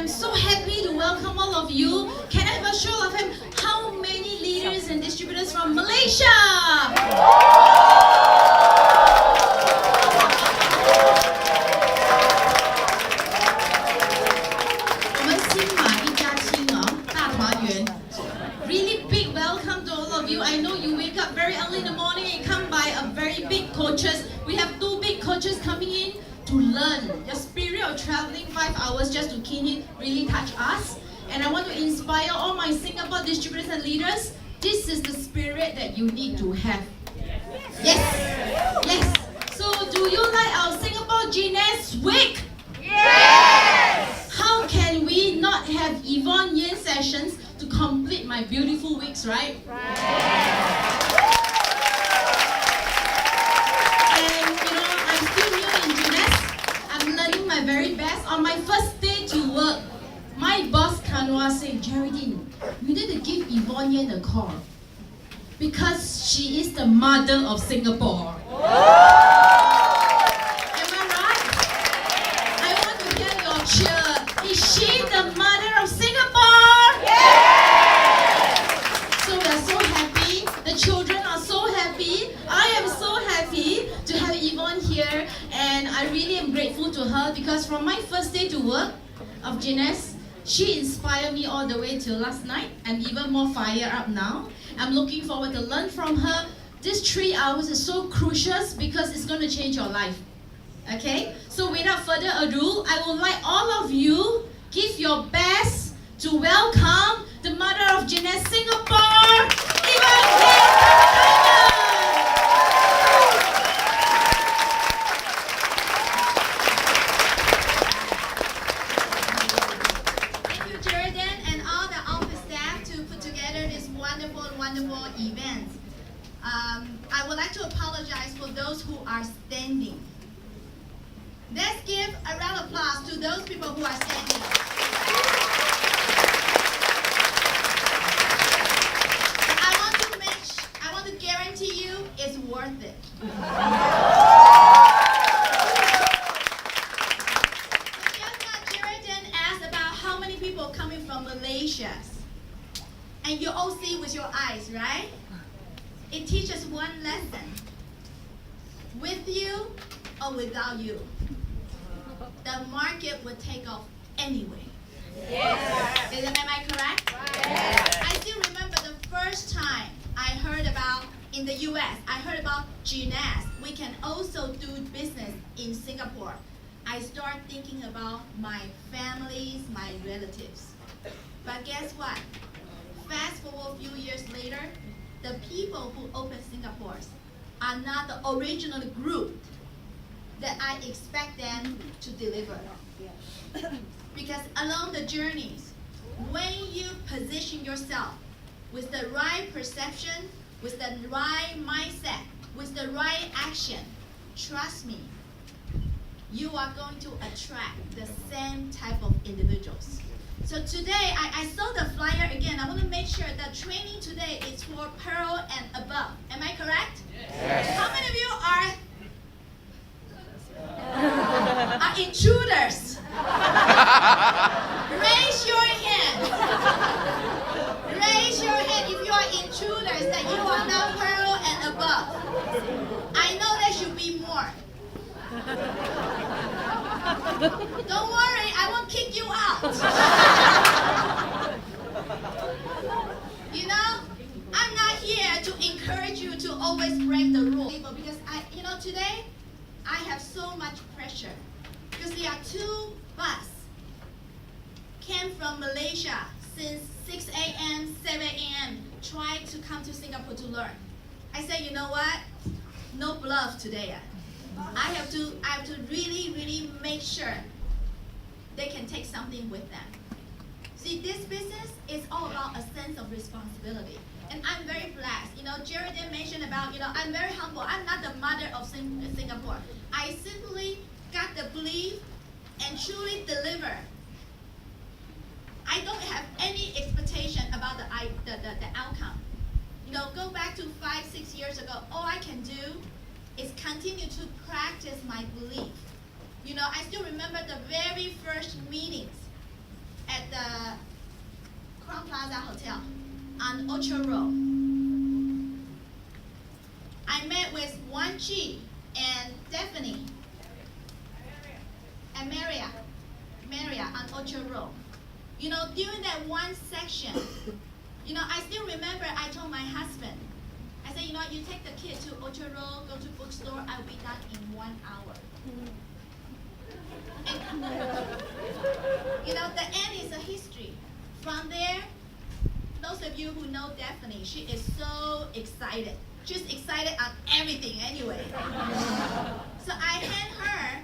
I'm so happy to welcome all of you. Can I have a show of hands? How many leaders and distributors from Malaysia? 我们新马一家亲哦，大团圆。Really big welcome to all of you. I know you wake up very early in the morning and come by a very big coaches. We have 2 big coaches coming in to learn. Your spirit of traveling 5 hours just to keen in really touch us. And I want to inspire all my Singapore distributors and leaders. This is the spirit that you need to have. Yes. Yes. So do you like our Singapore Genius Week? Yes! How can we not have Yvonne Yin sessions to complete my beautiful weeks, right? And you know, I'm still new in Genius. I'm learning my very best. On my first day to work, my boss Kanwa said, Geraldine, you need to give Yvonne Yin a call because she is the mother of Singapore. Am I right? I want to hear your cheer. Is she the mother of Singapore? Yes! So we are so happy. The children are so happy. I am so happy to have Yvonne here, and I really am grateful to her because from my first day to work of Genius, she inspired me all the way till last night. I'm even more fired up now. I'm looking forward to learn from her. This 3 hours is so crucial because it's going to change your life. Okay? So without further ado, I would like all of you give your best to welcome the mother of Genius Singapore, Yvonne Yin. Thank you, Jordan, and all the office staff to put together this wonderful event. I would like to apologize for those who are standing. Let's give a round of applause to those people who are standing. I want to guarantee you it's worth it. Just now, Jordan asked about how many people coming from Malaysia. And you all see with your eyes, right? It teaches one lesson. With you or without you, the market will take off anyway. Yes! Am I correct? Yes! I still remember the first time I heard about, in the US, I heard about GNAS. We can also do business in Singapore. I start thinking about my families, my relatives. But guess what? Fast forward a few years later, the people who opened Singapore are not the original group that I expect them to deliver. Because along the journeys, when you position yourself with the right perception, with the right mindset, with the right action, trust me, you are going to attract the same type of individuals. So today, I saw the flyer again. I want to make sure that training today is for Pearl and above. Am I correct? Yes. How many of you are intruders? Raise your hand. Raise your hand if you are intruders, that you are now Pearl and above. I know there should be more. Don't worry, I won't kick you out. You know, I'm not here to encourage you to always break the rule. Because today, I have so much pressure. Because there are 2 bus came from Malaysia since 6 a.m., 7 a.m., trying to come to Singapore to learn. I said, you know what? No bluff today. I have to really make sure they can take something with them. See, this business is all about a sense of responsibility. And I'm very blessed. Jared mentioned about, I'm very humble. I'm not the mother of Singapore. I simply got the belief and truly deliver. I don't have any expectation about the outcome. Go back to 5-6 years ago, all I can do is continue to practice my belief. I still remember the very first meetings at the Crown Plaza Hotel on Orchard Road. I met with 1G and Stephanie and Maria on Orchard Road. You know, during that one section, you know, I still remember I told my husband, I said, you know, you take the kid to Orchard Road, go to bookstore, I'll be done in 1 hour. And, you know, the end is a history. From there, those of you who know Daphne, she is so excited. She's excited on everything anyway. So I hand her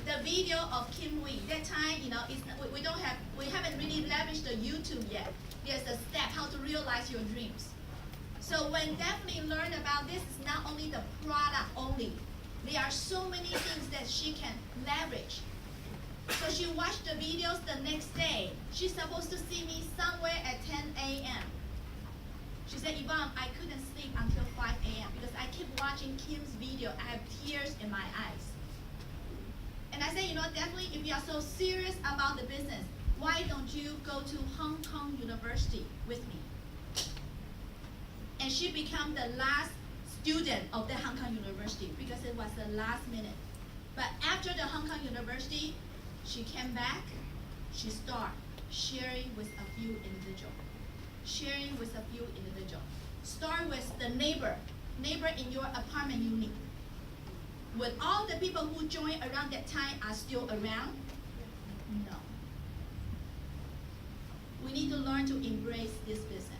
the video of Kim Wee. That time, you know, we haven't really leveraged the YouTube yet. There's a step how to realize your dreams. So when Daphne learned about this, it's not only the product only. There are so many things that she can leverage. So she watched the videos the next day. She's supposed to see me somewhere at 10 a.m. She said, Yvonne, I couldn't sleep until 5 a.m. because I keep watching Kim's video. I have tears in my eyes. And I said, you know, definitely if you are so serious about the business, why don't you go to Hong Kong University with me? And she became the last student of the Hong Kong University because it was the last minute. But after the Hong Kong University, she came back, she started sharing with a few individuals. Start with the neighbor in your apartment unit. Would all the people who joined around that time are still around? No. We need to learn to embrace this business.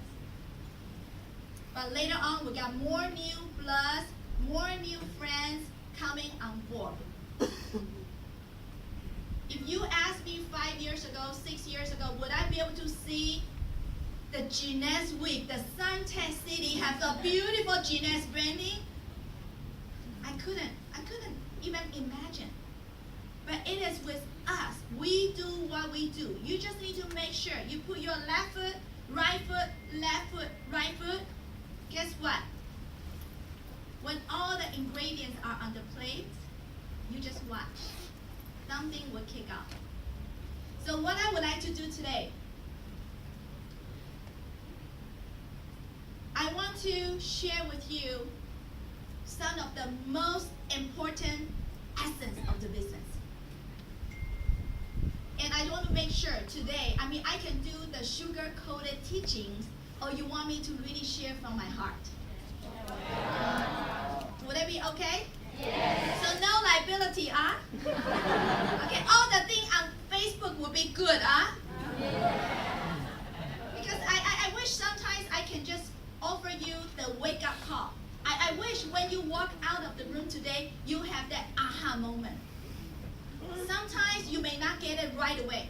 But later on, we got more new bloods, more new friends coming on board. If you asked me 5 years ago, 6 years ago, would I be able to see the Genius Week, the Suntec City have a beautiful Genius branding? I couldn't even imagine. But it is with us. We do what we do. You just need to make sure you put your left foot, right foot, left foot, right foot. Guess what? When all the ingredients are on the plate, you just watch. Something will kick off. So what I would like to do today, I want to share with you some of the most important essence of the business. And I want to make sure today, I can do the sugar-coated teachings, or you want me to really share from my heart? Would that be okay? Yes. So no liability, huh? Okay, all the things on Facebook will be good, huh? Because I wish sometimes I can just offer you the wake-up call. I wish when you walk out of the room today, you have that aha moment. Sometimes you may not get it right away,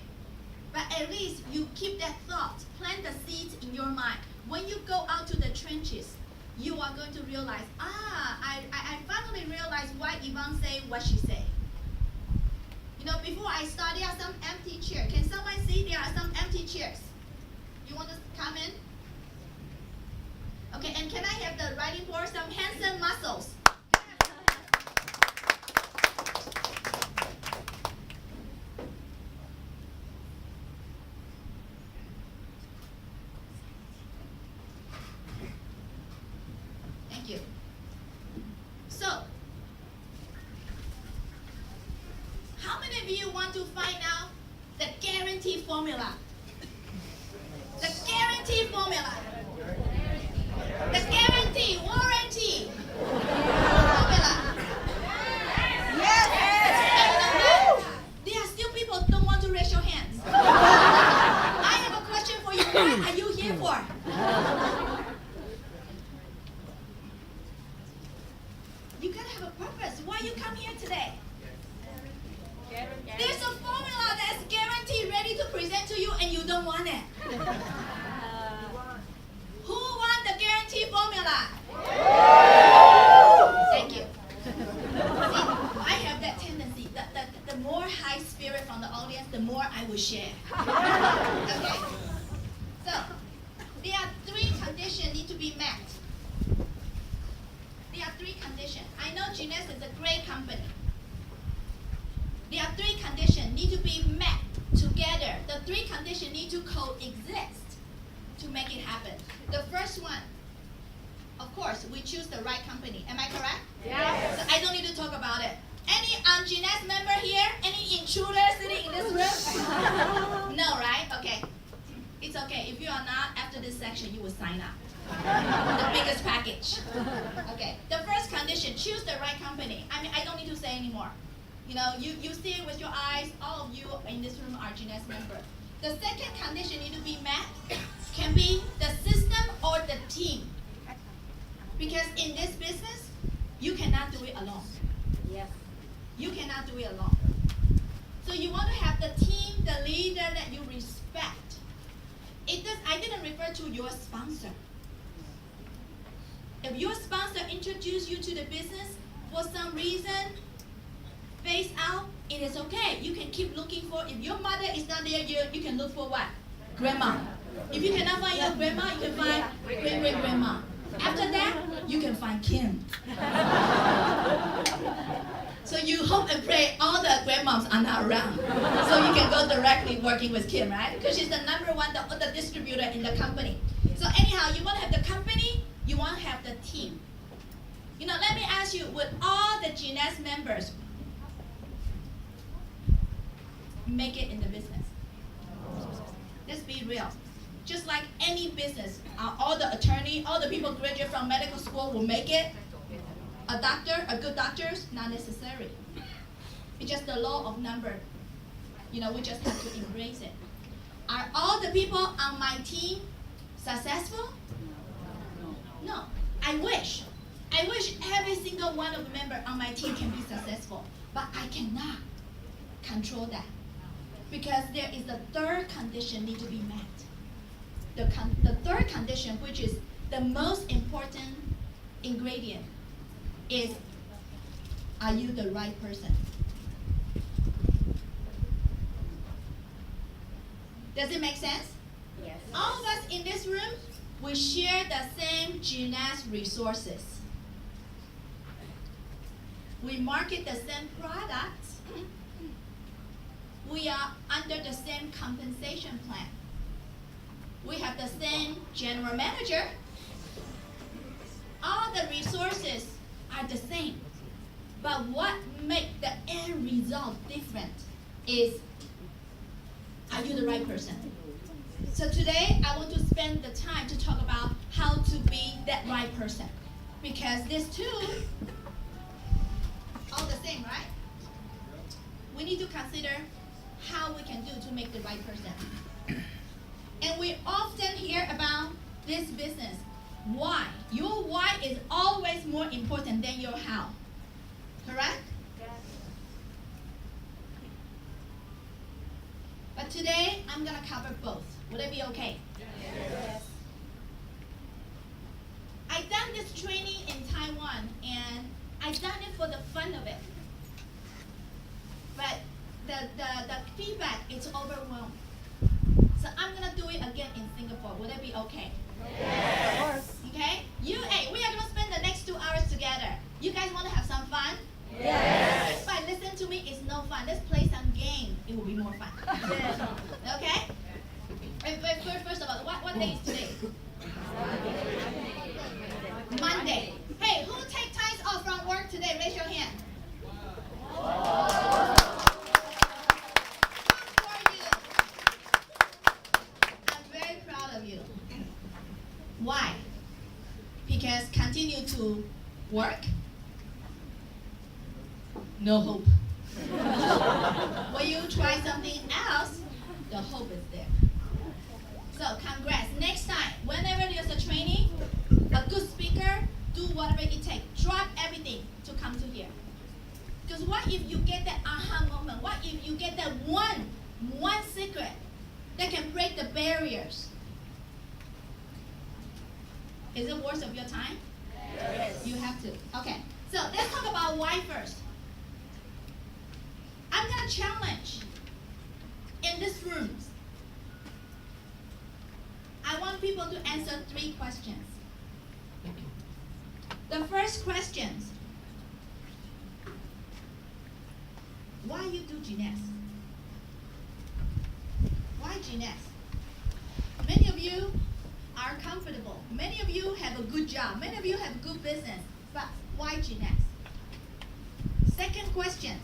but at least you keep that thought, plant the seeds in your mind. When you go out to the trenches, you are going to realize, I finally realized why Yvonne said what she said. You know, before I started, there are some empty chairs. Can someone see there are some empty chairs? You want to come in? Okay, and can I have the writing board, some handsome muscles? Thank you. So, how many of you want to find out the guarantee formula? The guarantee formula. The guarantee, warranty formula. Yes. There are still people who don't want to raise your hands. I have a question for you. What are you here for? You gotta have a purpose. Why you come here today? There's a formula that's guaranteed, ready to present to you, and you don't want it. Who wants the guarantee formula? Thank you. See, I have that tendency. The more high spirit from the audience, the more I will share. Okay? So, there are 3 conditions need to be met. There are 3 conditions. I know Genius is a great company. There are 3 conditions need to be met three conditions need to coexist to make it happen. The first one, of course, we choose the right company. Am I correct? Yes. So I don't need to talk about it. Any GNS member here? Any intruder sitting in this room? No, right? Okay. It's okay. If you are not, after this section, you will sign up. The biggest package. Okay. The first condition, choose the right company. I mean, I don't need to say anymore. You know, you see it with your eyes. All of you in this room are GNS members. The second condition need to be met can be the system or the team. Because in this business, you cannot do it alone. Yes. You cannot do it alone. So you want to have the team, the leader that you respect. I didn't refer to your sponsor. If your sponsor introduced you to the business for some reason, phase out, it is okay. You can keep looking for, if your mother is not there, you can look for what? Grandma. If you cannot find your grandma, you can find great-great-grandma. After that, you can find Kim. So you hope and pray all the grandmoms are not around. So you can go directly working with Kim, right? Because she's the number one, the distributor in the company. So anyhow, you want to have the company, you want to have the team. You know, let me ask you, would all the GNS members make it in the business? Let's be real. Just like any business, all the attorney, all the people graduate from medical school will make it. A doctor, a good doctors, not necessary. It's just the law of number. You know, we just have to embrace it. Are all the people on my team successful? No. I wish every single one of the members on my team can be successful, but I cannot control that because there is a third condition need to be met. The third condition, which is the most important ingredient, is, are you the right person? Does it make sense? Yes. All of us in this room, we share the same GNS resources. We market the same products. We are under the same compensation plan. We have the same general manager. All the resources are the same. But what makes the end result different is, are you the right person? So today, I want to spend the time to talk about how to be that right person. Because these two, all the same, right? We need to consider how we can do to make the right person. And we often hear about this business. Why? Your why is always more important than your how. Correct? Yes. But today, I'm going to cover both. Would it be okay? Yes. I've done this training in Taiwan, and I've done it for the fun of it. But the feedback is overwhelming. So I'm going to do it again in Singapore. Would it be okay? Yes. Of course. Okay? We are going to spend the next 2 hours together. You guys want to have some fun? Yes. But listen to me, it's no fun. Let's play some game. It will be more fun. Yes. Okay? First of all, what day is today? Monday. Hey, who take time off from work today? Raise your hand. Good for you. I'm very proud of you. Why? Because continue to work, no hope. When you try something else, the hope is there. So congrats. Next time, whenever there's a training, a good speaker, do whatever it takes. Drop everything to come to here. Because what if you get that aha moment? What if you get that one secret that can break the barriers? Is it worth of your time? Yes. You have to. Okay. So let's talk about why first. I'm going to challenge in this room. I want people to answer 3 questions. The first question, why you do GNS? Why Jeunesse? Many of you are comfortable. Many of you have a good job. Many of you have good business. But why Jeunesse? Second question.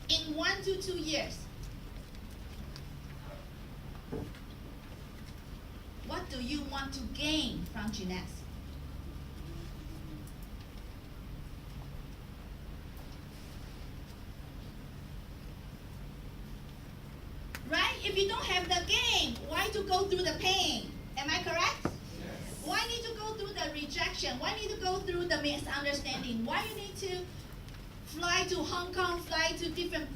In 1 to 2 years, what do you want to gain from Jeunesse? Right? If you don't have the gain, why to go through the pain? Am I correct? Yes. Why need to go through the rejection? Why need to go through the misunderstanding? Why you need to fly to Hong Kong, fly to different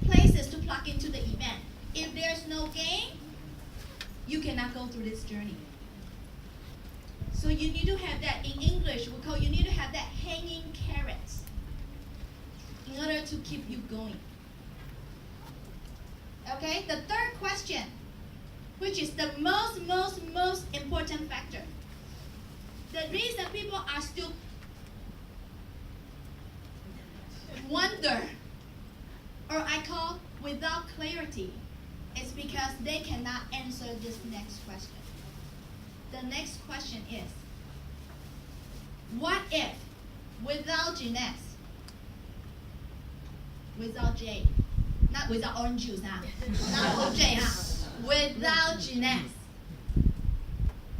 places to plug into the event? If there's no gain, you cannot go through this journey. So you need to have that, in English, we call, you need to have that hanging carrots in order to keep you going. Okay, the third question, which is the most important factor. The reason people are still wonder, or I call without clarity, is because they cannot answer this next question. The next question is, what if without Jeunesse, without J, not without orange juice, not OJ, without Jeunesse,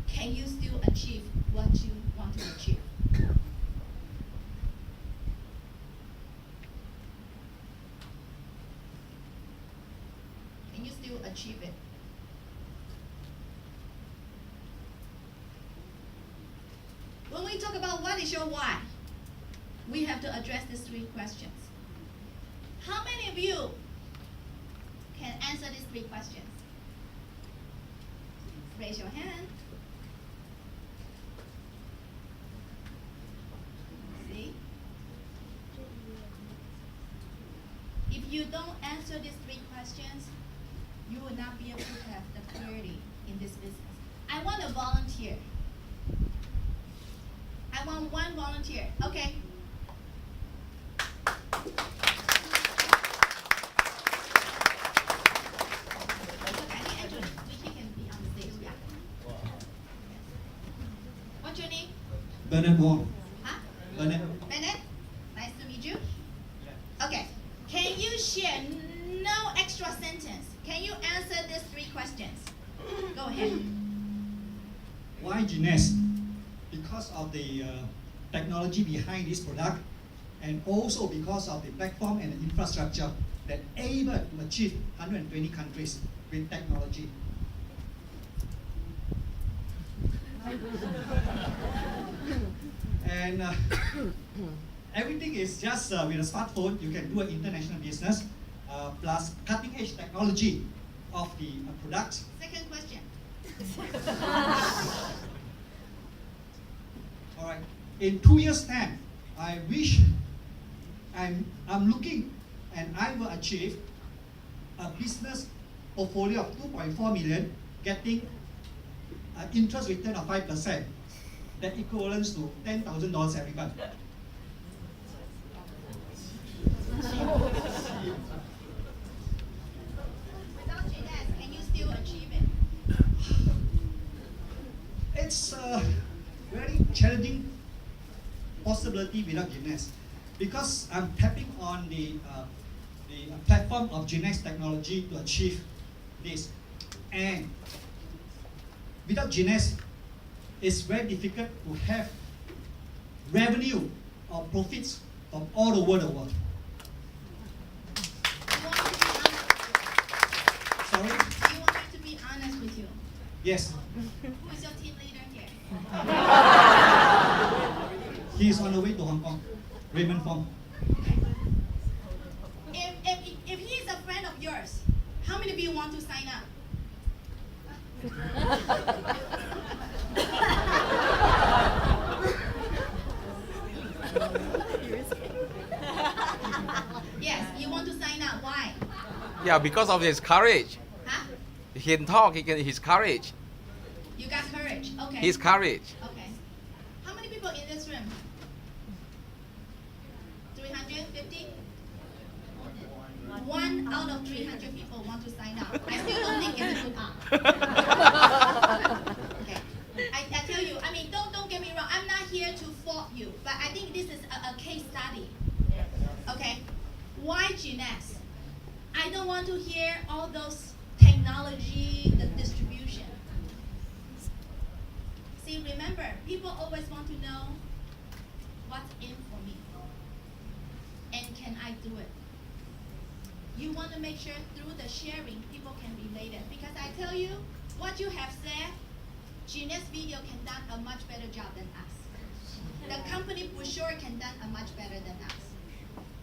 can you still achieve what you want to achieve? Can you still achieve it? When we talk about what is your why, we have to address these 3 questions. How many of you can answer these 3 questions? Raise your hand. See? If you don't answer these 3 questions, you will not be able to have the clarity in this business. I want a volunteer. I want 1 volunteer. Okay. What's your name? Bernard Wong. Huh? Bernard. Bennett? Nice to meet you. Okay. Can you share, no extra sentence, can you answer these 3 questions? Go ahead. Why Jeunesse? Because of the technology behind this product, and also because of the platform and the infrastructure that able to achieve 120 countries with technology. And everything is just with a smartphone, you can do an international business, plus cutting edge technology of the product. Second question. All right. In 2 years' time, I wish I'm looking, and I will achieve a business portfolio of 2.4 million, getting an interest return of 5%. That equivalents to $10,000 every month. Without Jeunesse, can you still achieve it? It's a very challenging possibility without Jeunesse, because I'm tapping on the platform of Jeunesse technology to achieve this. And without Jeunesse, it's very difficult to have revenue or profits from all over the world. You want me to be honest with you? Sorry? You want me to be honest with you? Yes, Who's your team leader here? he is on the way to Hong Kong. Raymond Fong. If he is a friend of yours, how many of you want to sign up? Yes, you want to sign up. Why? Yeah, because of his courage. Huh? He can talk, his courage. You got courage. Okay. His courage. Okay. How many people in this room? 350? 1 out of 300 people want to sign up. I still don't think it's a good app. Okay. I tell you, I mean, don't get me wrong. I'm not here to fault you, but I think this is a case study. Okay. Why GNS? I don't want to hear all those technology, the distribution. See, remember, people always want to know what's in for me. And can I do it? You want to make sure through the sharing, people can relate it. Because I tell you, what you have said, Genius Video can done a much better job than us. The company for sure can done a much better than us.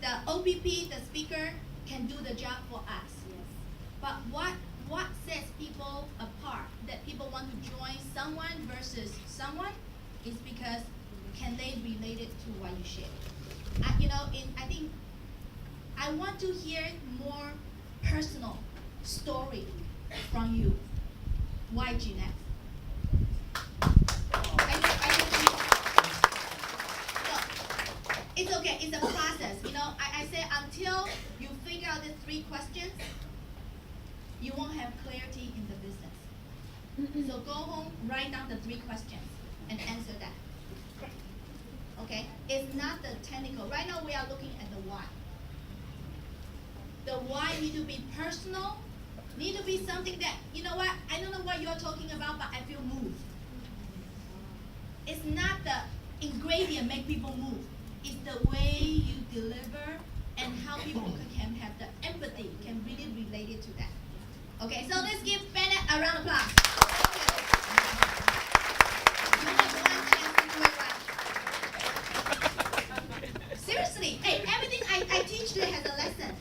The OPP, the speaker, can do the job for us. But what sets people apart, that people want to join someone versus someone, is because can they relate it to what you share? I think I want to hear more personal story from you. Why GNet? It's okay, it's a process. I say until you figure out the 3 questions, you won't have clarity in the business. So go home, write down the 3 questions and answer that. Okay? It's not the technical. Right now we are looking at the why. The why need to be personal, need to be something that, you know what, I don't know what you're talking about, but I feel moved. It's not the ingredient make people move. It's the way you deliver and how people can have the empathy, can really relate it to that. Okay, so let's give Bennett a round of applause. You have 1 chance to do it right. Seriously, hey, everything I teach today has a lesson.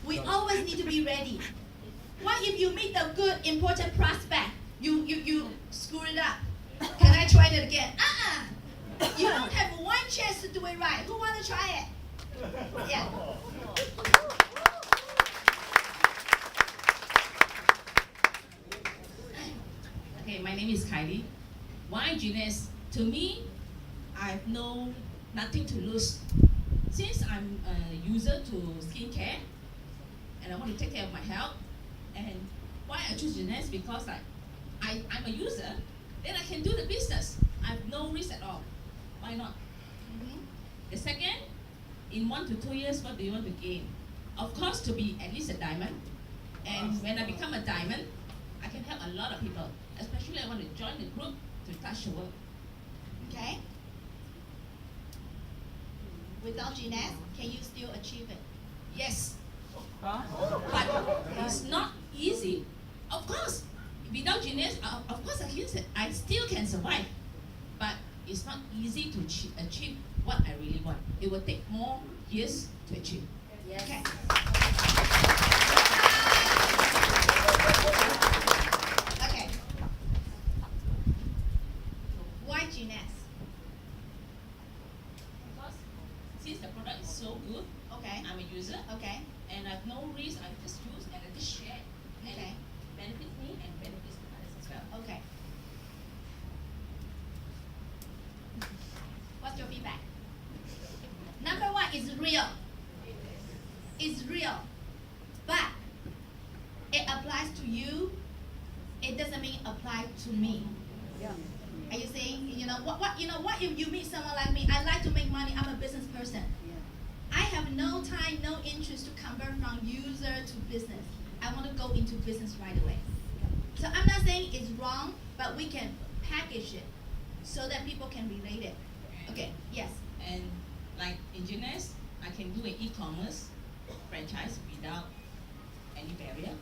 We always need to be ready. What if you meet a good, important prospect? You screw it up. Can I try it again? You don't have 1 chance to do it right. Who want to try it? Yeah. Okay, my name is Kylie. Why GNS? To me, I have nothing to lose. Since I'm a user to skincare, and I want to take care of my health, and why I choose GNS? Because I'm a user, then I can do the business. I have no risk at all. Why not? The second, in 1 to 2 years, what do you want to gain? Of course, to be at least a diamond. And when I become a diamond, I can help a lot of people. Especially I want to join the group to touch the world. Okay. Without GNS, can you still achieve it? Yes. But it's not easy. Of course, without GNS, of course I still can survive. But it's not easy to achieve what I really want. It will take more years to achieve. Yes. Okay. Okay. Why GNS? Because since the product is so good, Okay. I'm a user, Okay. and I have no risk. I just use and I just share. And Okay. it benefits me and benefits others as well. Okay. What's your feedback? Number 1 is real. It's real. But it applies to you. It doesn't mean apply to me. Are you saying, what if you meet someone like me? I like to make money. I'm a business person. I have no time, no interest to convert from user to business. I want to go into business right away. So I'm not saying it's wrong, but we can package it so that people can relate it. Okay, yes. And like in GNS, I can do an e-commerce franchise without any barrier.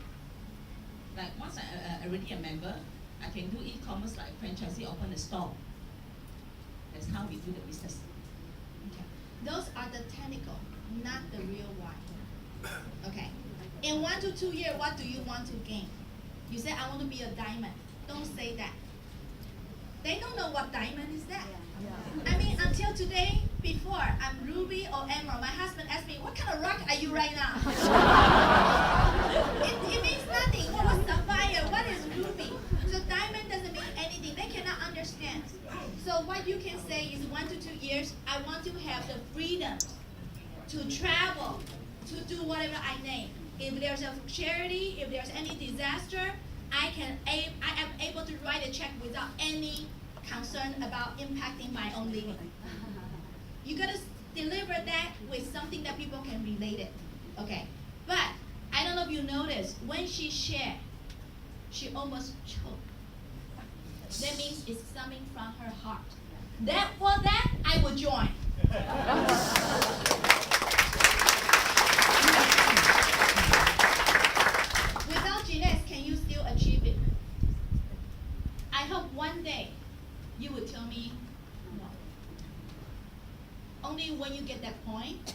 Like once I already a member, I can do e-commerce like franchisee, open a store. That's how we do the business. Okay. Those are the technical, not the real why. Okay. In 1 to 2 years, what do you want to gain? You say, I want to be a diamond. Don't say that. They don't know what diamond is that. I mean, until today, before I'm ruby or emerald, my husband asked me, what kind of rock are you right now? it means nothing. What was sapphire? What is ruby? So diamond doesn't mean anything. They cannot understand. So what you can say is 1 to 2 years, I want to have the freedom to travel, to do whatever I name. If there's a charity, if there's any disaster, I am able to write a check without any concern about impacting my own living. You gotta deliver that with something that people can relate it. Okay. But I don't know if you noticed, when she shared, she almost choked. That means it's coming from her heart. For that, I would join. Without Jeanette, can you still achieve it? I hope one day you would tell me no. Only when you get that point,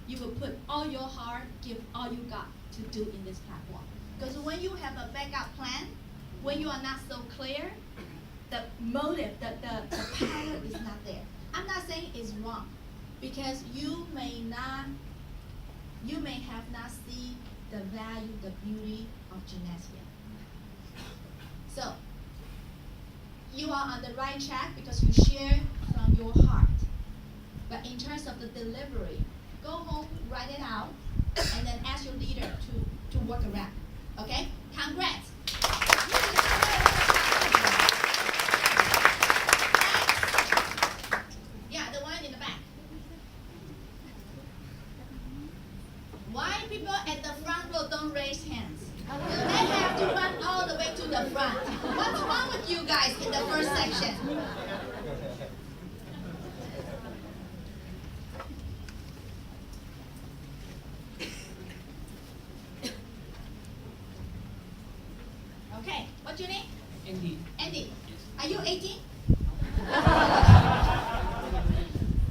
you will put all your heart, give all you got to do in this platform. Because when you have a backup plan, when you are not so clear, the motive, the power is not there. I'm not saying it's wrong, because you may have not seen the value, the beauty of Jeanette here. So, you are on the right track because you share from your heart. But in terms of the delivery, go home, write it out, and then ask your leader to work around. Okay? Congrats. Yeah, the one in the back. Why people at the front row don't raise hands? They have to run all the way to the front. What's wrong with you guys in the first section? Okay, what's your name? Andy. Andy. Are you 18?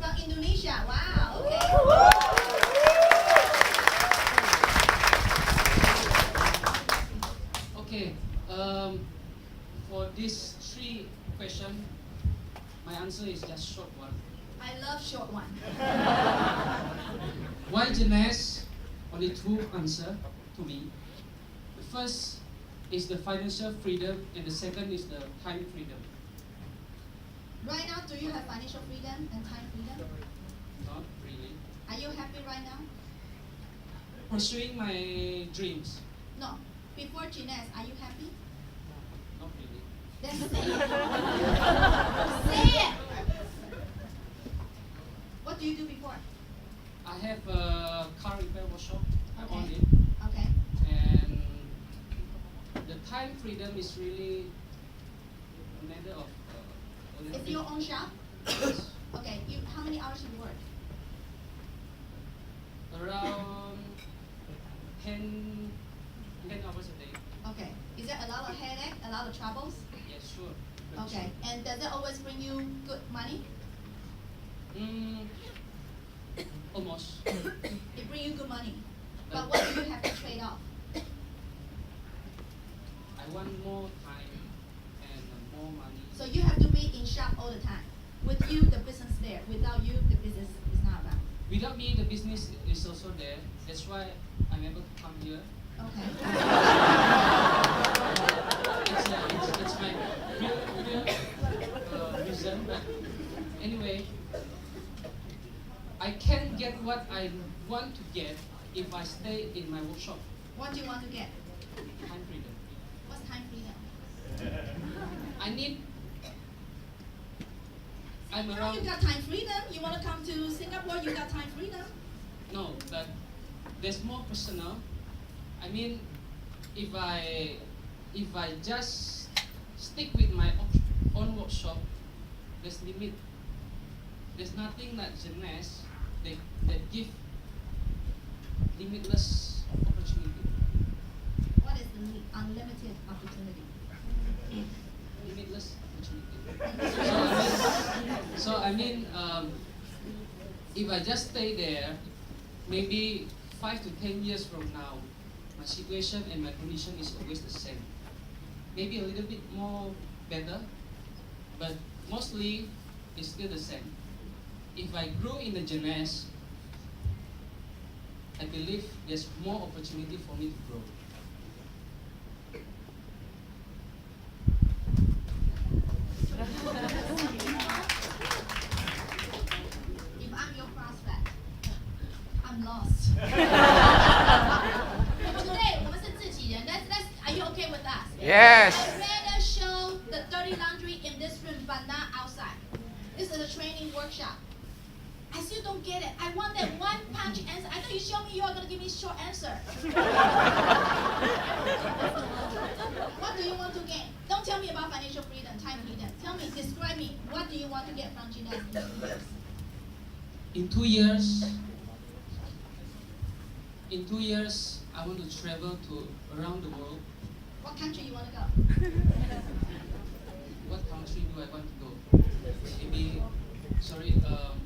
From Indonesia. Wow, Okay. For these three questions, my answer is just short one. I love short one. Why Jeunesse? Only two answer to me. The first is the financial freedom, and the second is the time freedom. Right now, do you have financial freedom and time freedom? Not really. Are you happy right now? Pursuing my dreams. No. Before Jeanette, are you happy? Not really. Then say it. Say it. What do you do before? I have a car repair workshop. I own Okay. it. Okay. And the time freedom is really a matter of a little It's bit. your own shop? Yes. Okay. How many hours you work? Around 10 hours a day. Okay. Is there a lot of headache, a lot of troubles? Yes, sure. Okay. And does it always bring you good money? Almost. It brings you good money. But what do you have to trade off? I want more time and more money. So you have to be in shop all the time. With you, the business there. Without you, the business is not around. Without me, the business is also there. That's why I'm able to come here. Okay. It's my real reason. But anyway, I can get what I want to get if I stay in my workshop. What do you want to get? Time freedom. What's time freedom? I'm No, around. you got time freedom. You want to come to Singapore, you got time freedom. No, but there's more personal. I mean, if I just stick with my own workshop, there's limit. There's nothing like Jeunesse that give limitless opportunity. What is the unlimited opportunity? Limitless opportunity. So I mean, if I just stay there, maybe 5 to 10 years from now, my situation and my condition is always the same. Maybe a little bit more better, but mostly it's still the same. If I grow in the Jeunesse, I believe there's more opportunity for me to grow. If I'm your prospect, I'm lost. Yes. I'd rather show the dirty laundry in this room but not outside. This is a training workshop. I still don't get it. I want that one punch answer. I thought you showed me you are going to give me short answer. What do you want to gain? Don't tell me about financial freedom, time freedom. Tell me, describe me. What do you want to get from Gina? In 2 years, I want to travel to around the world. What country you want to go? What country do I want to go? Maybe,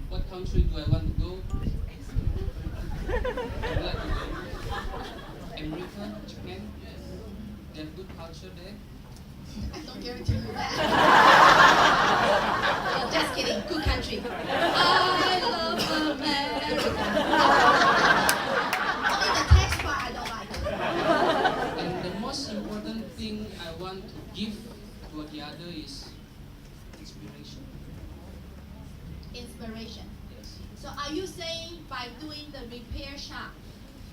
what country do I want to go? I would like to go America, Japan. They have good culture there. I don't guarantee you that. No, just kidding. Good country. I love America. Only the text part I don't like. And the most important thing I want to give to the other is inspiration. Inspiration. Yes. So are you saying by doing the repair shop,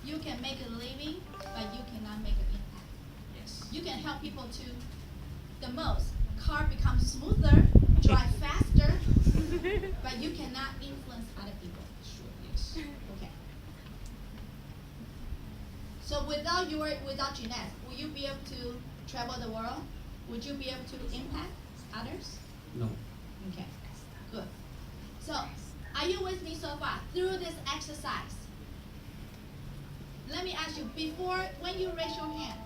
you can make a living, but you cannot make an impact? Yes. You can help people to the most. Car becomes smoother, drive faster, but you cannot influence other people. Sure. Yes. Okay. So without Jeanette, will you be able to travel the world? Would you be able to impact others? No. Okay. Good. So, are you with me so far through this exercise? Let me ask you, when you raise your hand,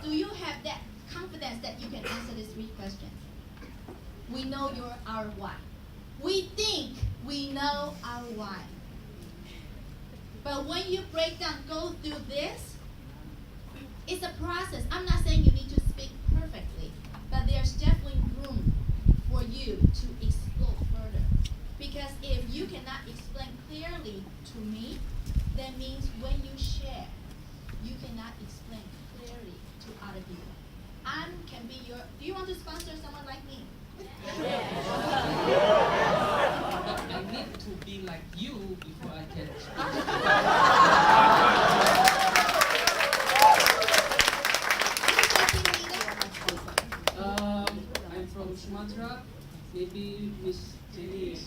do you have that confidence that you can answer these 3 questions? We know our why. We think we know our why. But when you break down, go through this, it's a process. I'm not saying you need to speak perfectly, but there's definitely room for you to explore further. Because if you cannot explain clearly to me, that means when you share, you cannot explain clearly to other people. Do you want to sponsor someone like me? But I need to be like you before I can I'm from Sumatra. Maybe Miss Jenny is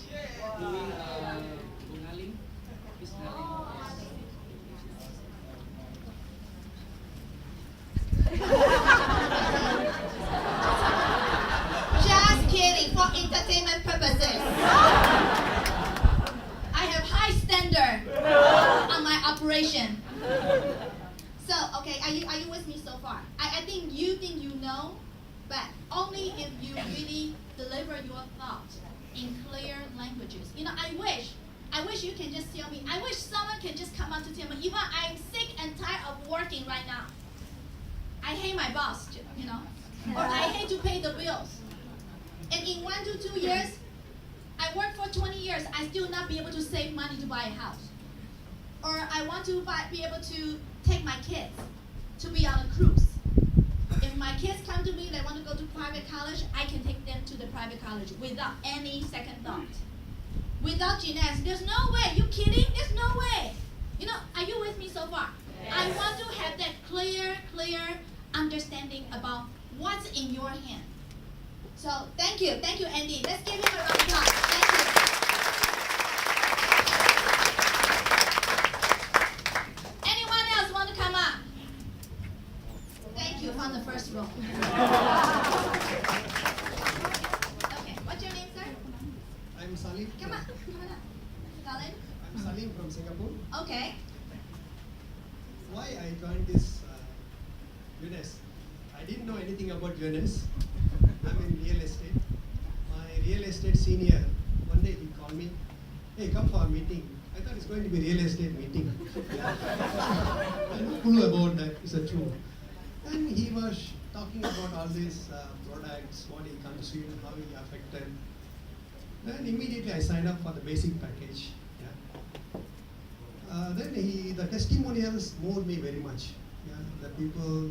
doing Bungaling. Miss Darling. Just kidding, for entertainment purposes. I have high standard on my operation. So, okay, are you with me so far? I think you know, but only if you really deliver your thoughts in clear languages. You know, I wish you can just tell me. I wish someone can just come up to tell me, Yvonne, I'm sick and tired of working right now. I hate my boss, you know, or I hate to pay the bills. And in 1 to 2 years, I worked for 20 years, I still not be able to save money to buy a house. Or I want to be able to take my kids to be on a cruise. If my kids come to me, they want to go to private college, I can take them to the private college without any second thought. Without Jeanette, there's no way. You kidding? There's no way. You know, are you with me so far? Yes. I want to have that clear understanding about what's in your hand. So thank you, Andy. Let's give him a round of applause. Thank you. Anyone else want to come up? Thank you from the first row. Okay, what's your name, sir? I'm Salim. Come on up. Salim? I'm Salim from Singapore. Okay. Why I joined this UNES? I didn't know anything about UNES. I'm in real estate. My real estate senior, one day he called me, hey, come for a meeting. I thought it's going to be real estate meeting. I had no clue about that, it's true. And he was talking about all these products, what he consumed, how he affected. Then immediately I signed up for the basic package. Yeah. Then the testimonials moved me very much. Yeah. The people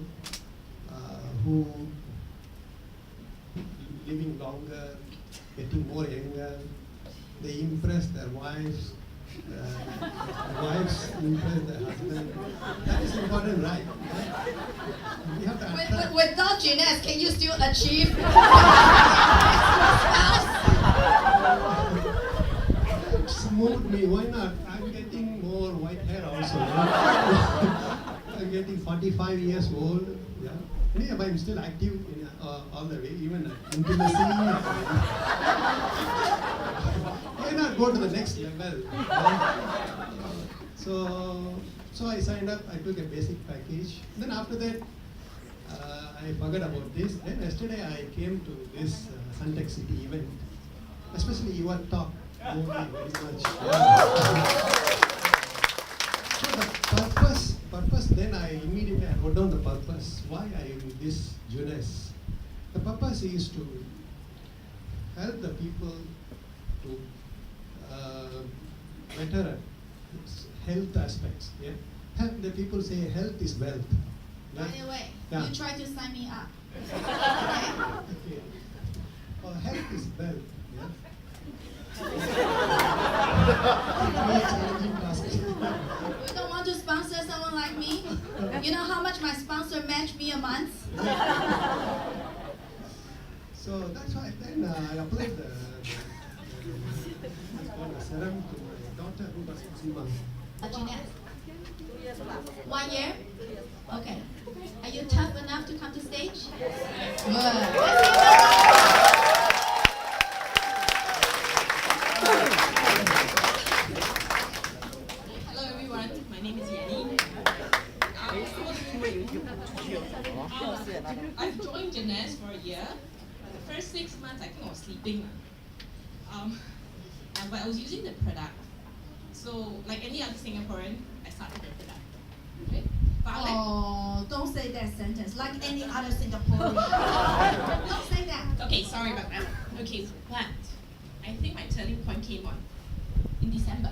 who living longer, getting more younger, they impress their wives, the wives impress the husband. That is important, right? We have to attract. Without Jeunesse, can you still achieve? Smooth me, why not? I'm getting more white hair also. I'm getting 45 years old. Yeah. Yeah, but I'm still active in all the way, even intimacy. Why not go to the next level? So I signed up. I took a basic package. Then after that, I forgot about this. Then yesterday I came to this Suntech City event, especially your talk. Moved me very much. So the purpose. Then I immediately wrote down the purpose. Why I am this Jeunesse. The purpose is to help the people to better health aspects. Yeah, help the people say health is wealth. By the way, Yeah. you try to sign me up. Okay. Health is wealth. Yeah. Challenging task. You don't want to sponsor someone like me? You know how much my sponsor matched me a month? So that's why then I applied the serum to my daughter who was eczema. Jeunesse. 1 year? Okay. Are you tough enough to come to stage? Good. Hello everyone, my name is Yanni. I've joined Jeunesse for a year. The first 6 months I think I was sleeping. But I was using the product. So like any other Singaporean, I started the product. Okay? But I like Oh, don't say that sentence. Like any other Singaporean. Don't say that. Okay, sorry about that. Okay, but I think my turning point came on in December.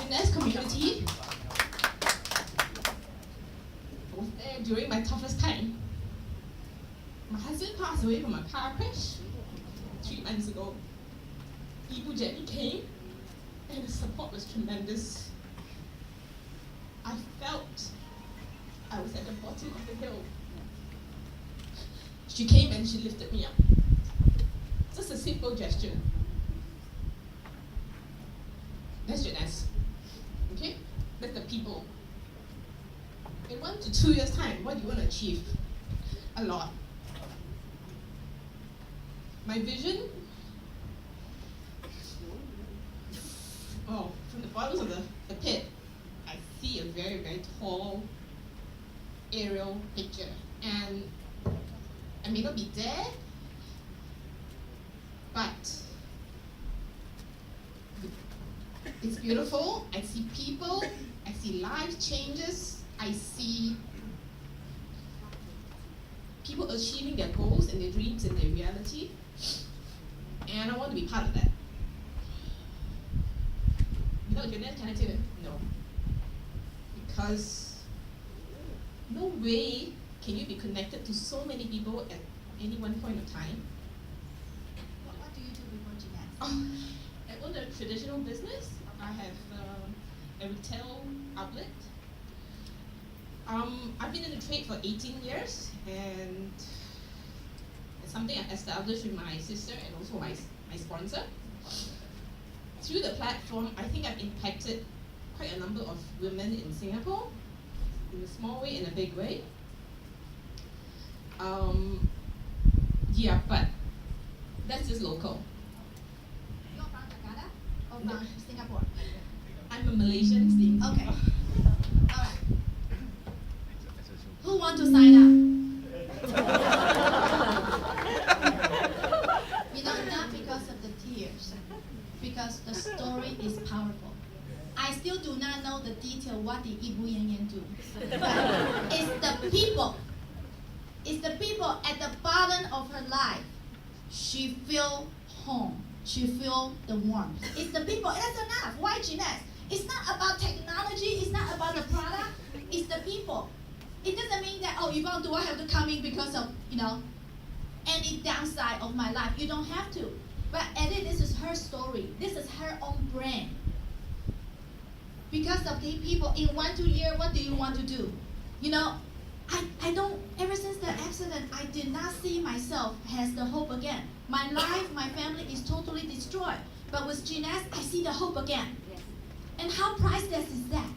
In this community, I was there during my toughest time. My husband passed away from a car crash 3 months ago. Ibu Jenny came and the support was tremendous. I felt I was at the bottom of the hill. She came and she lifted me up. Just a simple gesture. That's Jeunesse. Okay? That's the people. In 1 to 2 years' time, what do you want to achieve? A lot. My vision, from the bottom of the pit, I see a very, very tall aerial picture. And I may not be there, but it's beautiful. I see people, I see life changes, I see people achieving their goals and their dreams and their reality. And I want to be part of that. Without Jeunesse, can I do it? No. Because no way can you be connected to so many people at any one point of time. What do you do before Jeunesse? I own a traditional business. I have a retail outlet. I've been in the trade for 18 years, and it's something I established with my sister and also my sponsor. Through the platform, I think I've impacted quite a number of women in Singapore, in a small way, in a big way. Yeah, but that's just local. You're from Jakarta or from Singapore? I'm a Malaysian staying in Okay. Singapore. Alright. Who want to sign up? You know, not because of the tears, because the story is powerful. I still do not know the detail what did Ibu Yan Yan do. But it's the people. It's the people at the bottom of her life. She feel home. She feel the warmth. It's the people. That's enough. Why Jeunesse? It's not about technology. It's not about the product. It's the people. It doesn't mean that, oh, Yvonne, do I have to come in because of, any downside of my life? You don't have to. But Eddie, this is her story. This is her own brand. Because of the people, in 1-2 years, what do you want to do? I don't, ever since the accident, I did not see myself as the hope again. My life, my family is totally destroyed. But with Jeunesse, I see the hope again. And how priceless is that?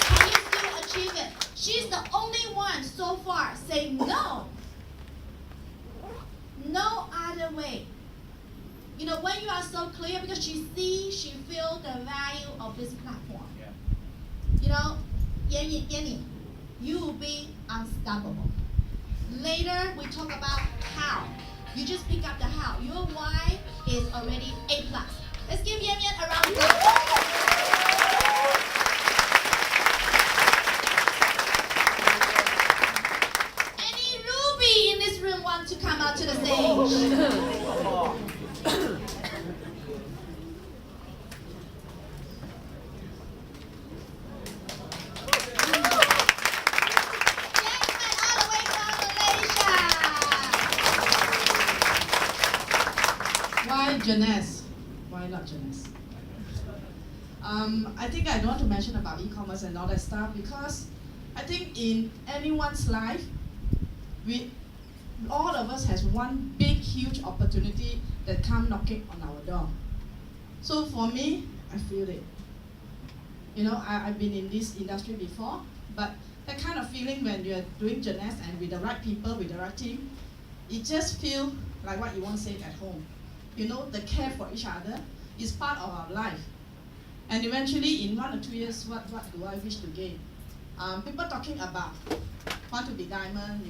Can you still achieve it? She's the only one so far saying no. No other way. When you are so clear, because she sees, she feels the value of this platform. Yanni, you will be unstoppable. Later, we talk about how. You just pick up the how. Your why is already A+. Let's give Yan Yan a round of applause. Any Ruby in this room want to come out to the stage? Why Jeunesse? Why not Jeunesse? I think I don't want to mention about e-commerce and all that stuff because I think in anyone's life, all of us has one big, huge opportunity that come knocking on our door. So for me, I feel it. I've been in this industry before, but that kind of feeling when you're doing Jeunesse and with the right people, with the right team, it just feels like what you want to say at home. The care for each other is part of our life. And eventually, in 1 or 2 years, what do I wish to gain? People talking about want to be diamond,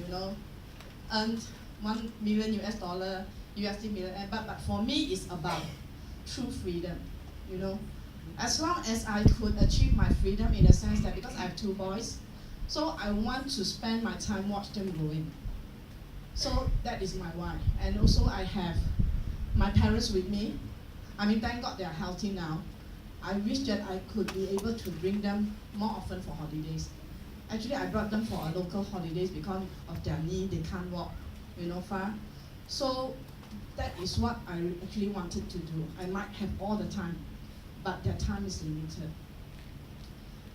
earn $1 million USD millionaire. But for me, it's about true freedom. As long as I could achieve my freedom in the sense that because I have 2 boys, so I want to spend my time watch them growing. So that is my why. And also I have my parents with me. Thank God they are healthy now. I wish that I could be able to bring them more often for holidays. Actually, I brought them for our local holidays because of their knee, they can't walk, far. So that is what I actually wanted to do. I might have all the time, but their time is limited.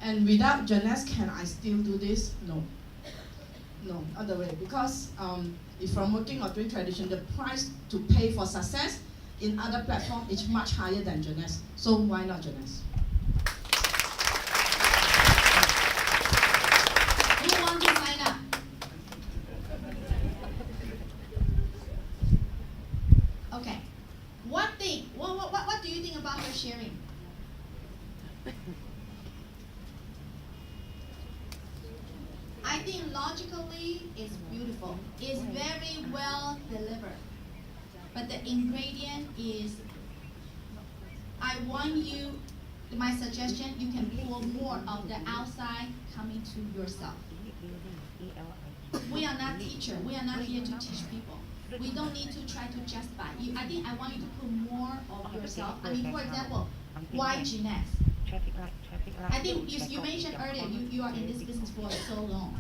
And without Jeunesse, can I still do this? No. No, other way. Because if I'm working or doing tradition, the price to pay for success in other platforms is much higher than Jeunesse. So why not Jeunesse? Who want to sign up? Okay. What do you think about her sharing? I think logically it's beautiful. It's very well delivered. But the ingredient is, I want you, my suggestion, you can pull more of the outside coming to yourself. We are not teachers. We are not here to teach people. We don't need to try to justify. I think I want you to put more of yourself. For example, why Jeunesse? I think you mentioned earlier you are in this business for so long.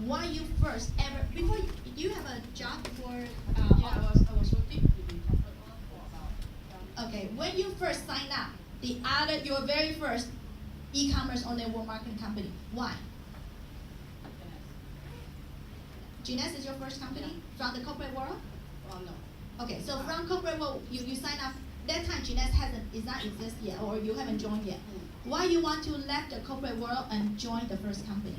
Why you first ever, before you have a job before? I was working in corporate world for about. Okay, when you first signed up, your very first e-commerce or network marketing company, why? Jeunesse is your first company from the corporate world? Oh no. Okay, so from corporate world, you sign up. That time Jeunesse is not exist yet, or you haven't joined yet. Why you want to left the corporate world and join the first company?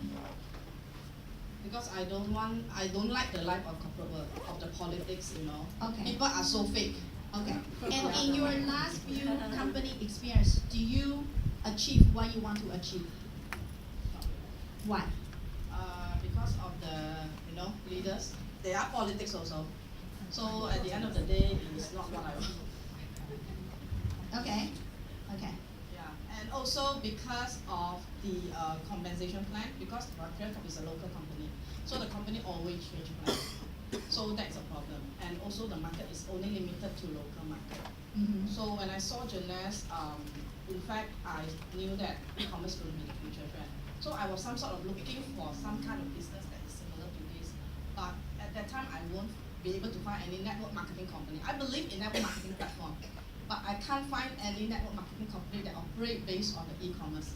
Because I don't like the life of corporate world, of the politics, Okay. People are so fake. Okay. And in your last few company experience, do you achieve what you want to achieve? Why? Because of the leaders. They are politics also. So at the end of the day, it's not what I want. Okay. Okay. Yeah, and also because of the compensation plan, because Rapid is a local company, so the company always change plan. So that's a problem. And also the market is only limited to local market. So when I saw Jeunesse, in fact, I knew that e-commerce would be the future trend. So I was some sort of looking for some kind of business that is similar to this. But at that time, I won't be able to find any network marketing company. I believe in network marketing platform, but I can't find any network marketing company that operate based on the e-commerce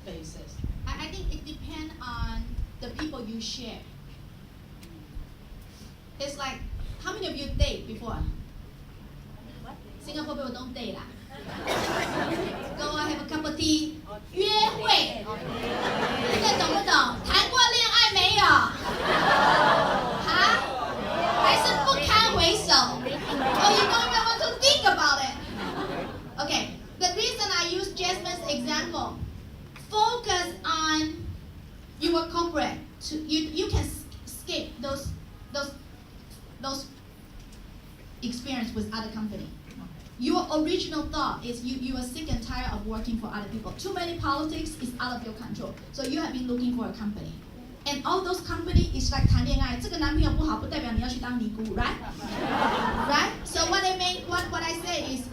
basis. I think it depends on the people you share. It's like, how many of you date before? Singapore people don't date 啦。Go have a cup of tea， 约会，这个懂不懂？谈过恋爱没有？哈？还是不堪回首？ Oh, you don't even want to think about it. Okay, the reason I use Jasmine's example, focus on your corporate. You can skip those experience with other company. Your original thought is you are sick and tired of working for other people. Too many politics is out of your control. So you have been looking for a company. And all those company is like 谈恋爱，这个男朋友不好，不代表你要去当尼姑 right? Right? So what I say is,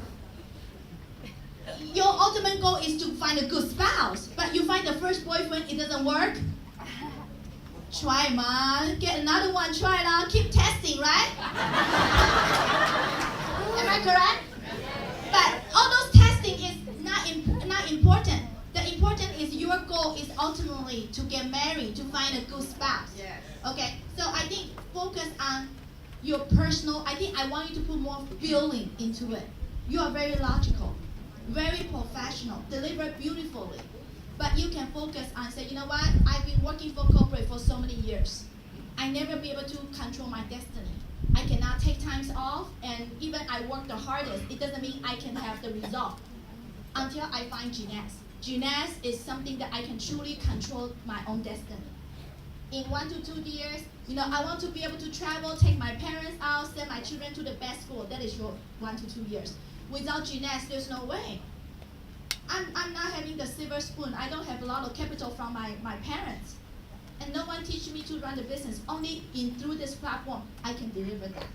your ultimate goal is to find a good spouse, but you find the first boyfriend, it doesn't work. Try, man. Get another one. Try it out. Keep testing, right? Am I correct? But all those testing is not important. The important is your goal is ultimately to get married, to find a good spouse. Yes. Okay. So I think focus on your personal. I think I want you to put more feeling into it. You are very logical, very professional, deliver beautifully. But you can focus on say, you know what? I've been working for corporate for so many years. I never be able to control my destiny. I cannot take times off, and even I work the hardest, it doesn't mean I can have the result until I find Jeunesse. Jeunesse is something that I can truly control my own destiny. In 1 to 2 years, you know, I want to be able to travel, take my parents out, send my children to the best school. That is your 1 to 2 years. Without Jeunesse, there's no way. I'm not having the silver spoon. I don't have a lot of capital from my parents. And no one teach me to run the business. Only through this platform, I can deliver that.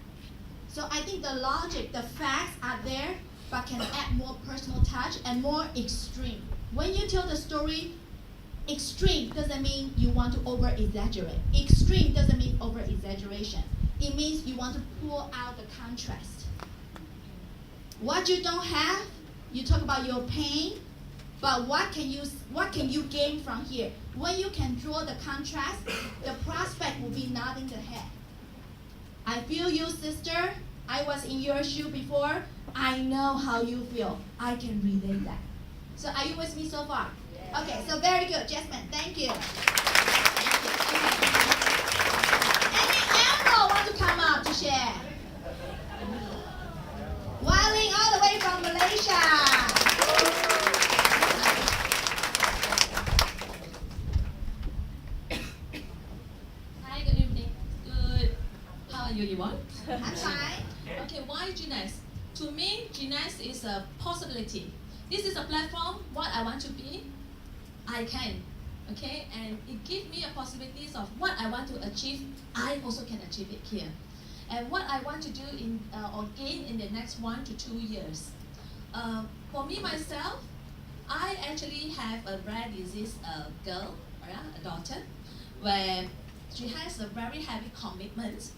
So I think the logic, the facts are there, but can add more personal touch and more extreme. When you tell the story, extreme doesn't mean you want to over-exaggerate. Extreme doesn't mean over-exaggeration. It means you want to pull out the contrast. What you don't have, you talk about your pain, but what can you gain from here? When you can draw the contrast, the prospect will be nodding the head. I feel you, sister. I was in your shoe before. I know how you feel. I can relate that. So are you with me so far? Okay, so very good, Jasmine. Thank you. Any emerald want to come up to share? Wailing all the way from Malaysia. Hi, good evening. Good. How are you, Yvonne? I'm fine. Okay, why Jeunesse? To me, Jeunesse is a possibility. This is a platform. What I want to be, I can. Okay, and it gives me a possibilities of what I want to achieve. I also can achieve it here. And what I want to do or gain in the next 1 to 2 years. For me myself, I actually have a rare disease girl, a daughter, where she has a very heavy commitment.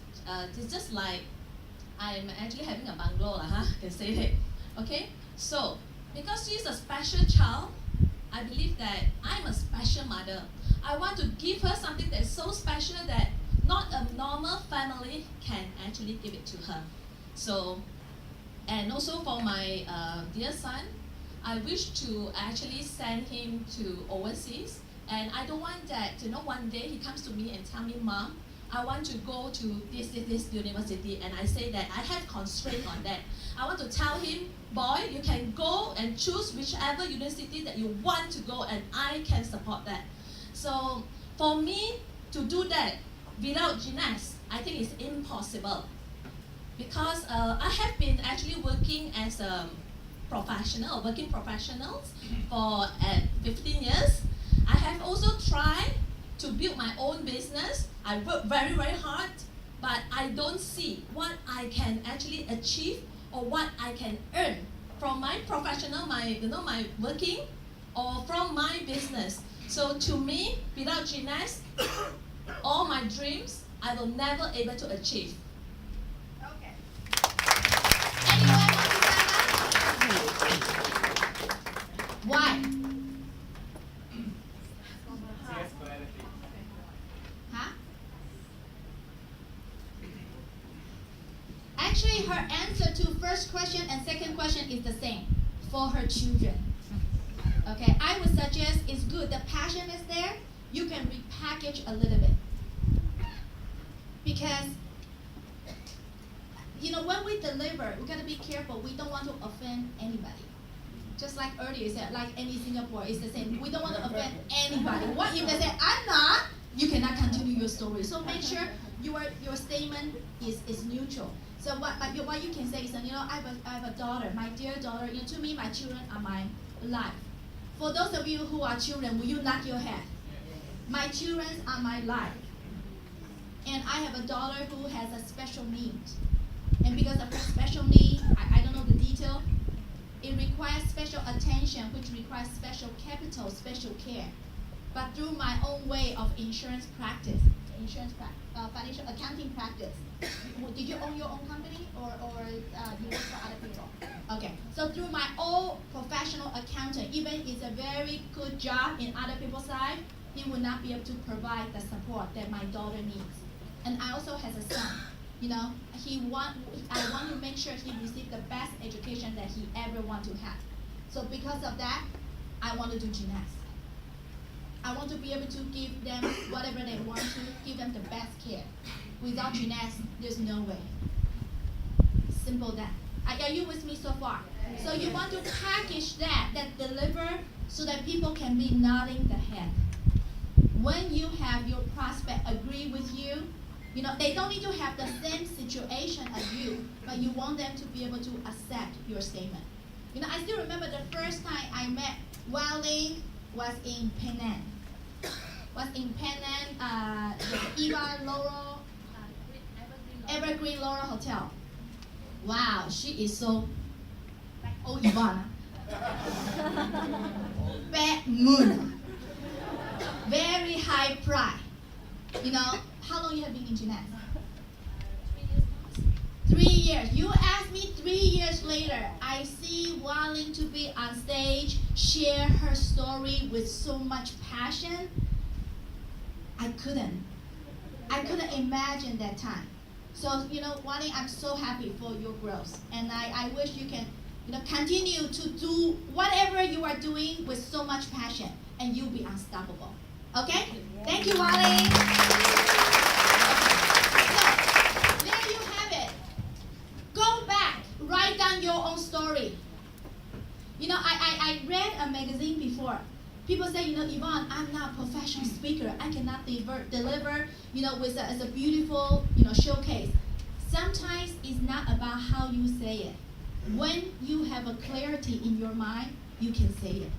It's just like I'm actually having a bungalow, can say that. Okay, so because she's a special child, I believe that I'm a special mother. I want to give her something that's so special that not a normal family can actually give it to her. So, and also for my dear son, I wish to actually send him to overseas. And I don't want that, one day he comes to me and tell me, Mom, I want to go to this university, and I say that I have constraint on that. I want to tell him, boy, you can go and choose whichever university that you want to go, and I can support that. So for me to do that without Jeunesse, I think it's impossible. Because I have been actually working as a working professionals for 15 years. I have also tried to build my own business. I work very, very hard, but I don't see what I can actually achieve or what I can earn from my professional, my working, or from my business. So to me, without gymnasts, all my dreams I will never able to achieve. Okay. Anyone want to stand up? Why? Huh? Actually, her answer to first question and second question is the same for her children. Okay, I would suggest it's good. The passion is there. You can repackage a little bit. Because, when we deliver, we gotta be careful. We don't want to offend anybody. Just like earlier you said, like any Singapore, it's the same. We don't want to offend anybody. What if they say, I'm not? You cannot continue your story. So make sure your statement is neutral. So what you can say is, I have a daughter, my dear daughter. To me, my children are my life. For those of you who are children, will you nod your head? My children are my life. And I have a daughter who has a special need. And because of her special need, I don't know the detail, it requires special attention, which requires special capital, special care. But through my own way of financial accounting practice. Did you own your own company or you work for other people? Okay, so through my own professional accountant, even it's a very good job in other people's side, he will not be able to provide the support that my daughter needs. And I also have a son. I want to make sure he receives the best education that he ever want to have. So because of that, I want to do gymnastics. I want to be able to give them whatever they want to, give them the best care. Without gymnastics, there's no way. Simple that. Are you with me so far? So you want to package that deliver so that people can be nodding the head. When you have your prospect agree with you, they don't need to have the same situation as you, but you want them to be able to accept your statement. I still remember the first time I met Wilding was in Penang. The Evergreen Laurel Hotel. Wow, she is so Yvonne. Bad moon. Very high pride. How long you have been in gymnastics? 3 years. You asked me 3 years later. I see wanting to be on stage, share her story with so much passion. I couldn't imagine that time. So, Wally, I'm so happy for your growth. And I wish you can, continue to do whatever you are doing with so much passion, and you'll be unstoppable. Okay? Thank you, Wally. So, there you have it. Go back, write down your own story. I read a magazine before. People say, Yvonne, I'm not a professional speaker. I cannot deliver, with as a beautiful, showcase. Sometimes it's not about how you say it. When you have a clarity in your mind, you can say it.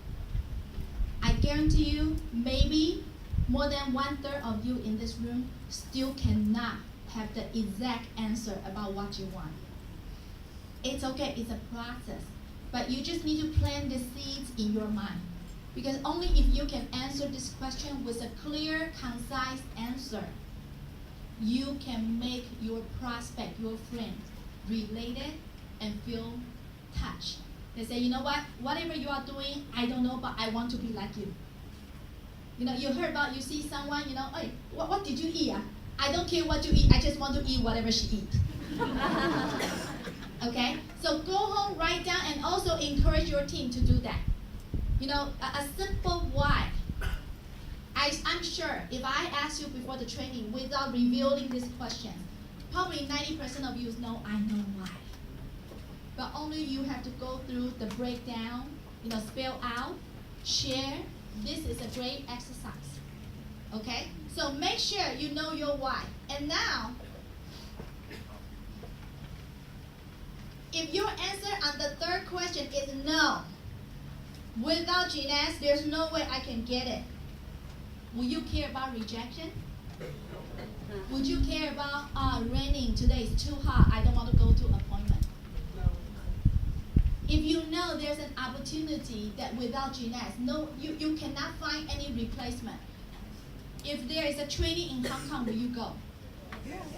I guarantee you, maybe more than 1/3 of you in this room still cannot have the exact answer about what you want. It's okay, it's a process. But you just need to plant the seeds in your mind. Because only if you can answer this question with a clear, concise answer, you can make your prospect, your friend, related and feel touched. They say, whatever you are doing, I don't know, but I want to be like you. You heard about, you see someone, hey, what did you eat? I don't care what you eat, I just want to eat whatever she eats. Okay? So go home, write down, and also encourage your team to do that. A simple why. I'm sure if I ask you before the training without revealing this question, probably 90% of you know I know why. But only you have to go through the breakdown, spell out, share. This is a great exercise. Okay? So make sure you know your why. And now, if your answer on the third question is no, without gymnastics, there's no way I can get it. Will you care about rejection? Would you care about raining today is too hot, I don't want to go to appointment? If you know there's an opportunity that without GNS, no, you cannot find any replacement. If there is a training in Hong Kong, will you go?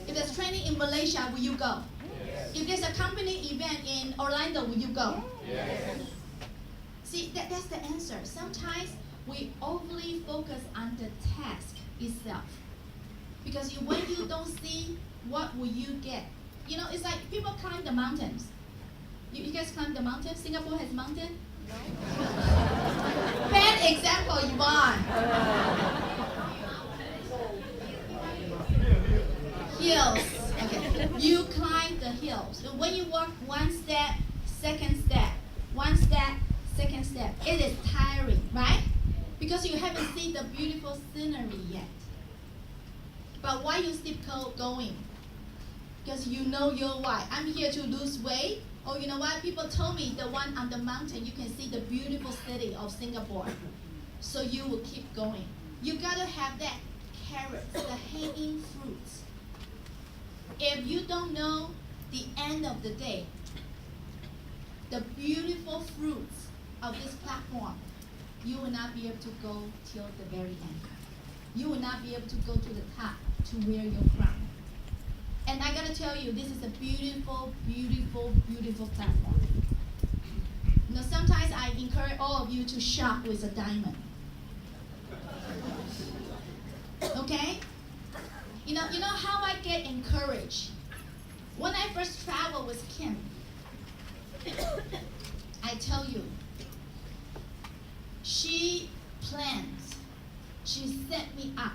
If there's training in Malaysia, will you go? If there's a company event in Orlando, will you go? See, that's the answer. Sometimes we overly focus on the task itself. Because when you don't see, what will you get? You know, it's like people climb the mountains. You guys climb the mountain? Singapore has mountain? No. Bad example, Yvonne. Hills. Okay. You climb the hills. So when you walk one step, second step, one step, second step, it is tiring, right? Because you haven't seen the beautiful scenery yet. But why you keep going? Because you know your why. I'm here to lose weight. Oh, you know what? People told me the one on the mountain, you can see the beautiful city of Singapore. So you will keep going. You gotta have that carrot, the hanging fruits. If you don't know the end of the day, the beautiful fruits of this platform, you will not be able to go till the very end. You will not be able to go to the top to wear your crown. And I gotta tell you, this is a beautiful, beautiful, beautiful platform. You know, sometimes I encourage all of you to shop with a diamond. Okay? You know how I get encouraged? When I first traveled with Kim, I tell you, she plans. She set me up.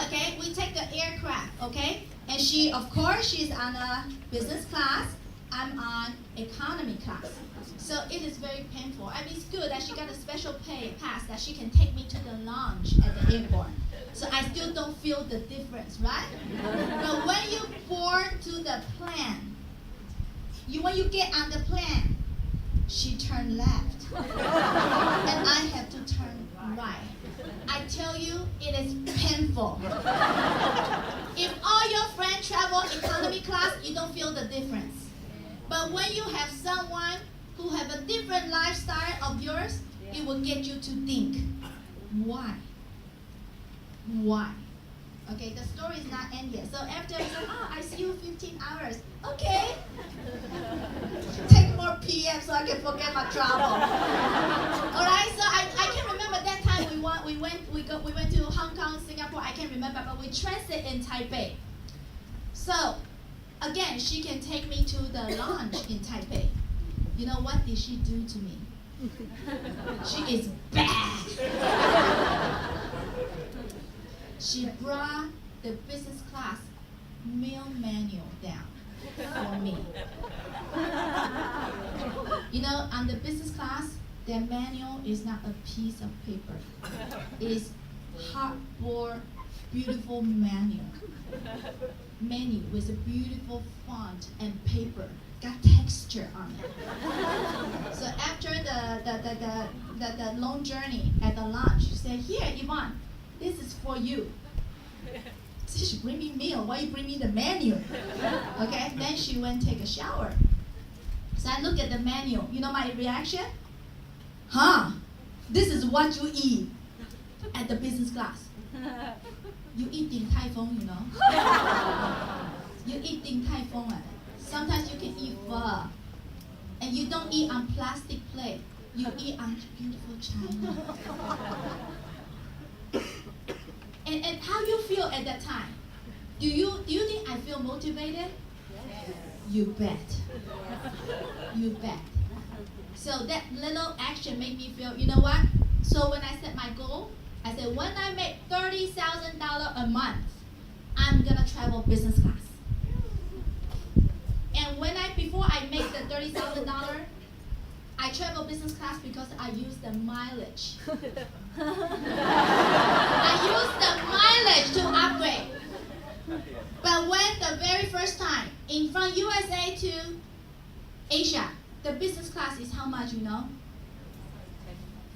Okay, we take the aircraft, okay? And she, of course, she's on a business class. I'm on economy class. So it is very painful. I mean, it's good that she got a special pass that she can take me to the lounge at the airport. So I still don't feel the difference, right? But when you board to the plane, when you get on the plane, she turned left. And I have to turn right. I tell you, it is painful. If all your friends travel economy class, you don't feel the difference. But when you have someone who have a different lifestyle of yours, it will get you to think, why? Why? Okay, the story is not end yet. So after you say, I see you 15 hours. Okay. Take more PM so I can forget my travel. All right, so I can remember that time we went to Hong Kong, Singapore. I can't remember, but we transit in Taipei. So again, she can take me to the lounge in Taipei. You know what did she do to me? She is bad. She brought the business class meal manual down for me. You know, on the business class, their manual is not a piece of paper. It's hardboard, beautiful manual. Menu with a beautiful font and paper. Got texture on it. So after the long journey at the lunch, she said, here, Yvonne, this is for you. She should bring me meal. Why you bring me the menu? Okay, then she went take a shower. So I look at the menu. You know my reaction? This is what you eat at the business class. You eat Din Tai Fung, you know. You eat Din Tai Fung. Sometimes you can eat pho. And you don't eat on plastic plate. You eat on beautiful china. And how you feel at that time? Do you think I feel motivated? Yes. You bet. You bet. So that little action made me feel, you know what? So when I set my goal, I said when I make $30,000 a month, I'm gonna travel business class. And before I make the $30,000, I travel business class because I use the mileage. I use the mileage to upgrade. But when the very first time, from USA to Asia, the business class is how much, you know?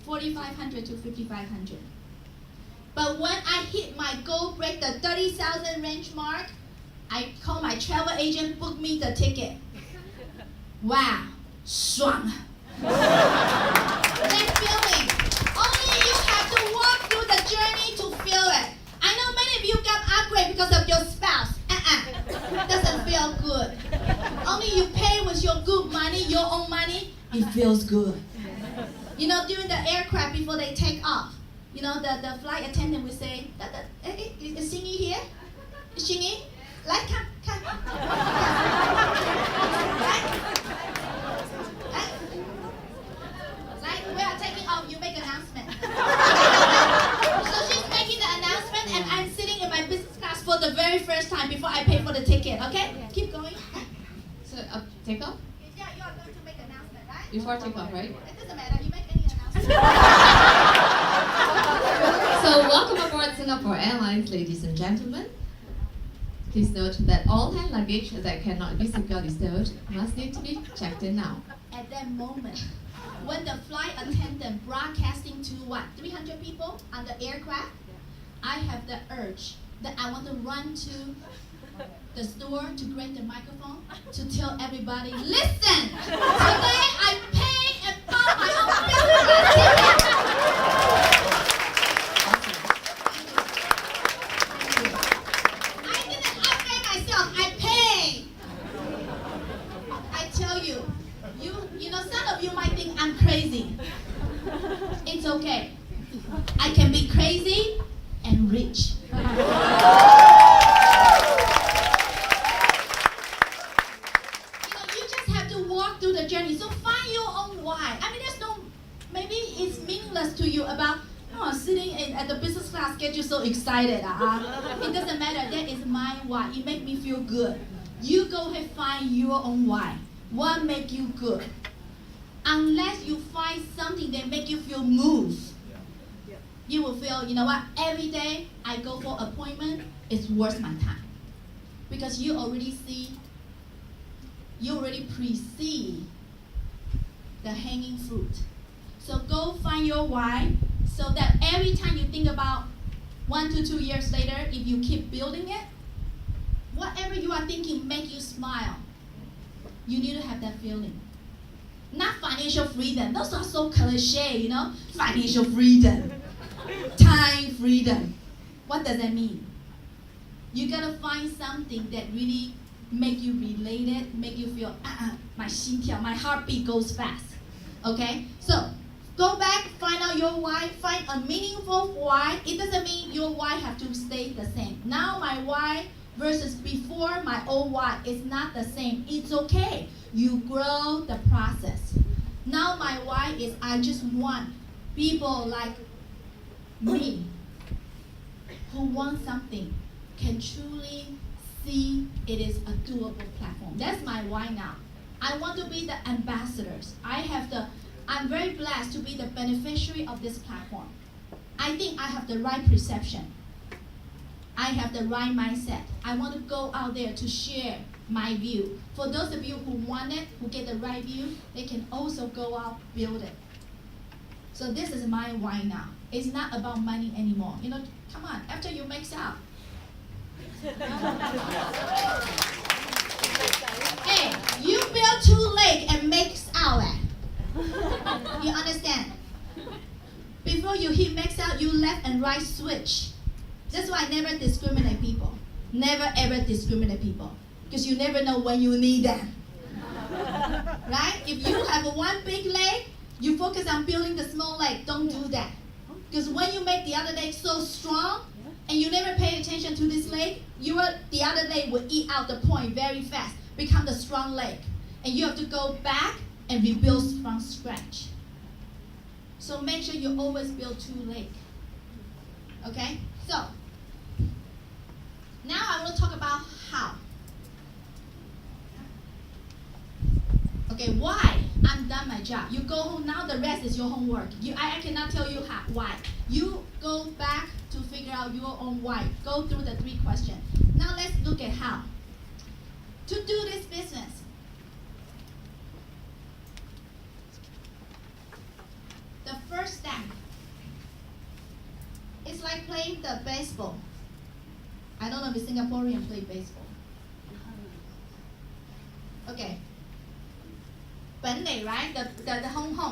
4,500 to 5,500. But when I hit my goal, break the 30,000 range mark, I call my travel agent, book me the ticket. Wow, 爽. That feeling. Only you have to walk through the journey to feel it. I know many of you got upgrade because of your spouse. Doesn't feel good. Only you pay with your good money, your own money, it feels good. You know, during the aircraft before they take off, you know, the flight attendant will say, is Xinyi here? Is Xinyi? Like, come. Right? Like, we are taking off, you make announcement. So she's making the announcement and I'm sitting in my business class for the very first time before I pay for the ticket, okay? Keep going. So, take off? Yeah, you are going to make announcement, right? Before take off, right? It doesn't matter, you make any announcement. So, welcome aboard Singapore Airlines, ladies and gentlemen. Please note that all hand luggage that cannot be securely stowed must need to be checked in now. At that moment, when the flight attendant broadcasting to 300 people on the aircraft, I have the urge that I want to run to the store to grab the microphone to tell everybody, listen, today I pay and bought my own business class ticket. I didn't upgrade myself, I paid. I tell you, you know, some of you might think I'm crazy. It's okay. I can be crazy and rich. You know, you just have to walk through the journey. So find your own why. I mean, there's no, maybe it's meaningless to you about, sitting at the business class get you so excited. It doesn't matter. That is my why. It makes me feel good. You go ahead find your own why. What make you good? Unless you find something that make you feel moved, you will feel, you know what, every day I go for appointment, it's worth my time. Because you already precede the hanging fruit. So go find your why, so that every time you think about 1 to 2 years later, if you keep building it, whatever you are thinking make you smile. You need to have that feeling. Not financial freedom. Those are so cliche, you know? Financial freedom. Time freedom. What does that mean? You gotta find something that really make you related, make you feel, my 心跳, my heartbeat goes fast. Okay? So, go back, find out your why, find a meaningful why. It doesn't mean your why have to stay the same. Now my why versus before my old why is not the same. It's okay. You grow the process. Now my why is I just want people like me who want something can truly see it is a doable platform. That's my why now. I want to be the ambassadors. I'm very blessed to be the beneficiary of this platform. I think I have the right perception. I have the right mindset. I want to go out there to share my view. For those of you who want it, who get the right view, they can also go out, build it. So this is my why now. It's not about money anymore. You know, come on, after you max out. Hey, you build 2 lakes and max out at. You understand? Before you hit max out, you left and right switch. That's why I never discriminate people. Never ever discriminate people. Because you never know when you need them. Right? If you have one big lake, you focus on building the small lake. Don't do that. Because when you make the other lake so strong, and you never pay attention to this lake, the other lake will eat out the point very fast, become the strong lake. And you have to go back and rebuild from scratch. So make sure you always build 2 lakes. Okay? So, now I want to talk about how. Okay, why? I'm done my job. You go home now, the rest is your homework. I cannot tell you why. You go back to figure out your own why. Go through the 3 questions. Now let's look at how. To do this business, the first step is like playing the baseball. I don't know if Singaporean play baseball. Okay. 本垒 right? The Hong Hong.